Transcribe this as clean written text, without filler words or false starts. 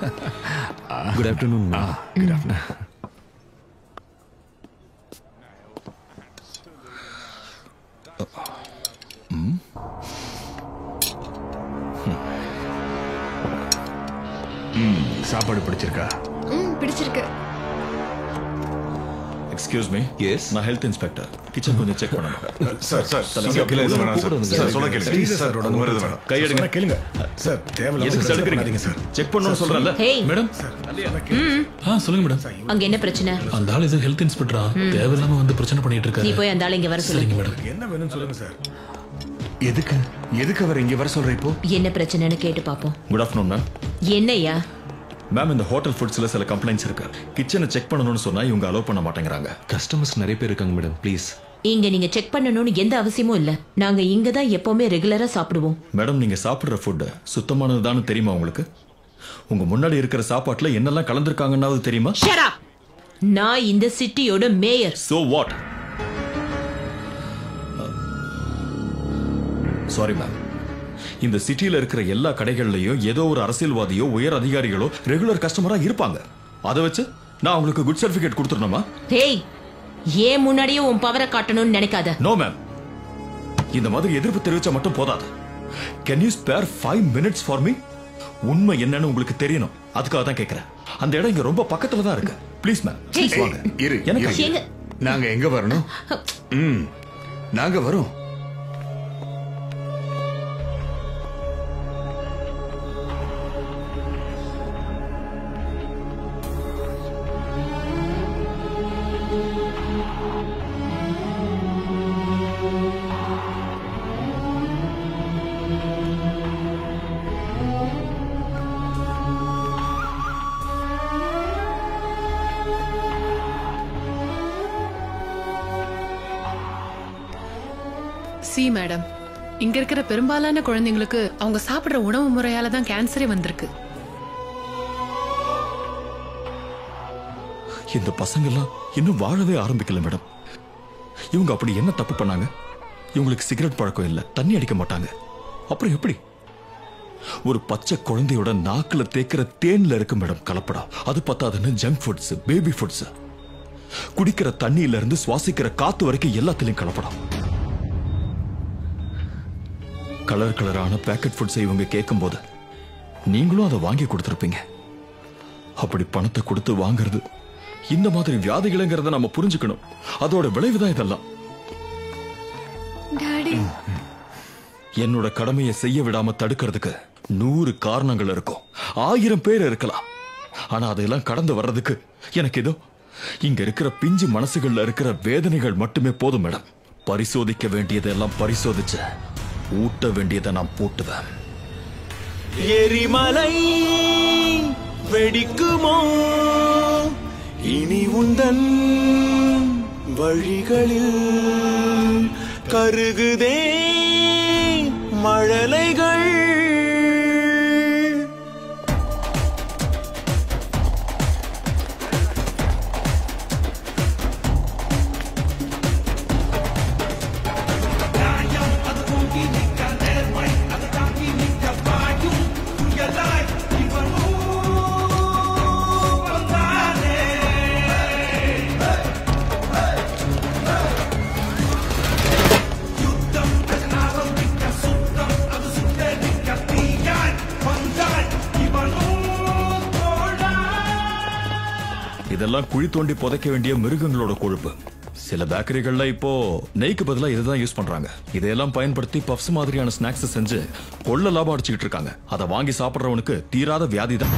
Good afternoon, ma'am. Good afternoon. சாப்பாடு பிடிச்சிருக்கா? பிடிச்சிருக்கு. Excuse me. Yes. நான் ஹெல்த் இன்ஸ்பெக்டர். கிச்சன் கொஞ்சம் செக் பண்ணணும். சார் கீழே எதுவும் வேணாம் சார். சார் சொல்ல கேளுங்க. சார் ஒரு இது வேணாம். கை எடுங்க. கேளுங்க. சார் தேவையில்லை. எதுக்கு தடுக்கிறீங்க சார்? செக் பண்ணணும்னு சொல்றேன்ல. ஹேய் மேடம் சொல்லுங்க மேடம். அங்க என்ன பிரச்சனை? அந்த ஆள் இது ஹெல்த் இன்ஸ்பெக்டரா தேவையில்லாம வந்து பிரச்சனை பண்ணிட்டு நீ இருக்காரு. போய் அந்த ஆளை இங்க வர சொல்லு. சரிங்க மேடம். என்ன வேணும்னு சொல்லுங்க சார். எதுக்கு அவர் இங்க வர சொல்ற இப்போ? என்ன பிரச்சனைன்னு கேட்டு பாப்போம். Good afternoon ma'am. என்னையா? மேம் இந்த ஹோட்டல் ஃபுட்ஸ்ல சில கம்ப்ளைண்ட்ஸ் இருக்கு. கிச்சனை செக் பண்ணணும்னு சொன்னா இவங்க அலோவ் பண்ண மாட்டேங்கிறாங்க. கஸ்டமர்ஸ் நிறைய பேர் இருக்காங்க மேடம், ப்ளீஸ். இங்க நீங்க செக் பண்ணணும்னு எந்த அவசியமும் இல்ல. நாங்க இங்க தான் எப்பவுமே ரெகுலரா சாப்பிடுவோம். மேடம் நீங்க சாப்பிடுற ஃபுட் சுத்தமானதுதான்னு தெரியுமா உங்களுக்கு? உங்க முன்னாடி இருக்கிற சாப்பாட்டுல என்னெல்லாம் கலந்துருக்காங்கன்னாவது தெரியுமா? Shut up! நான் இந்த சிட்டியோட mayor. So what? Sorry ma'am. இந்த சிட்டில இருக்கிற எல்லா கடைகள்லயும் ஏதோ ஒரு அரசியல்வாதியோ உயர் அதிகாரிகளோ ரெகுலர் கஸ்டமரா இருப்பாங்க. அதை வச்சு நான் உங்களுக்கு குட் சர்டிபிகேட் கொடுத்துடணுமா? ஹேய், ஏன் முன்னாடியே உன் பவரை காட்டணும்னு நினைக்காத. No ma'am. இந்த மாதிரி எதிர்ப்பு தெரிவிச்சா மட்டும் போதாது. Can you spare 5 minutes for me? உண்மை என்னன்னு உங்களுக்கு தெரியணும். அதுக்காக தான் கேட்கிறேன். அந்த இடம் இங்க ரொம்ப பக்கத்துல தான் இருக்கு. Please ma'am. ப்ளீஸ் வாங்க. எனக்கு எங்க? நாங்க எங்க வரணும்? நாங்க வரோம். சி மேடம், இங்க இருக்கிற பெரும்பாலான குழந்தைங்களுக்கு அவங்க சாப்பிடுற உணவு முறையால தான் கேன்சரே வந்திருக்கு. இந்த பசங்க எல்லாம் இன்னும் வாழவே ஆரம்பிக்கல மேடம். இவங்க அப்படி என்ன தப்பு பண்ணாங்க? இவங்களுக்கு சிகரெட் பழக்கம் இல்ல, தண்ணி அடிக்க மாட்டாங்க. அப்புறம் எப்படி? ஒரு பச்சை குழந்தையோட நாக்குல தேக்கிற தேன்ல இருக்கு மேடம் கலப்படம். அது பத்தாதுன்னு ஜங்க் ஃபுட்ஸ், பேபி ஃபுட்ஸ், குடிக்கிற தண்ணியில இருந்து சுவாசிக்கிற காத்து வரைக்கும் எல்லாத்திலையும் கலப்படம். கலர் கலரான பேக்கெட் ஃபுட்ஸை இவங்க கேட்கும் போது நீங்களும் அதை வாங்கி கொடுத்திருப்பீங்க. அப்படி பணத்தை கொடுத்து வாங்குறது இந்த மாதிரி வியாதிகளைங்கிறத நம்ம புரிஞ்சுக்கணும். அதோட விளைவுதான் இதெல்லாம். என்னோட கடமையை செய்ய விடாம தடுக்கிறதுக்கு 100 காரணங்கள் இருக்கும், 1000 பேர் இருக்கலாம். ஆனா அதெல்லாம் கடந்து வர்றதுக்கு எனக்கு ஏதோ இங்க இருக்கிற பிஞ்சு மனசுகள்ல இருக்கிற வேதனைகள் மட்டுமே போதும் மேடம். பரிசோதிக்க வேண்டியதெல்லாம் பரிசோதிச்சு ஊட்ட வேண்டியதை நான் போட்டுவேன். எரிமலை வெடிக்குமோ இனி உந்தன் வழிகளில், கருகுதே மழலைகள். இதெல்லாம் குழி தோண்டி புதைக்க வேண்டிய மிருகங்களோட கொழுப்பு. சில பேக்கரிகள்ல இப்போ நெய்க்கு பதிலா இதுதான் யூஸ் பண்றாங்க. இதையெல்லாம் பயன்படுத்தி பப்ஸ் மாதிரியான ஸ்நாக்ஸ் செஞ்சு கொள்ள லாபம் அடிச்சுக்கிட்டு இருக்காங்க. அதை வாங்கி சாப்பிடுறவனுக்கு தீராத வியாதி தான்.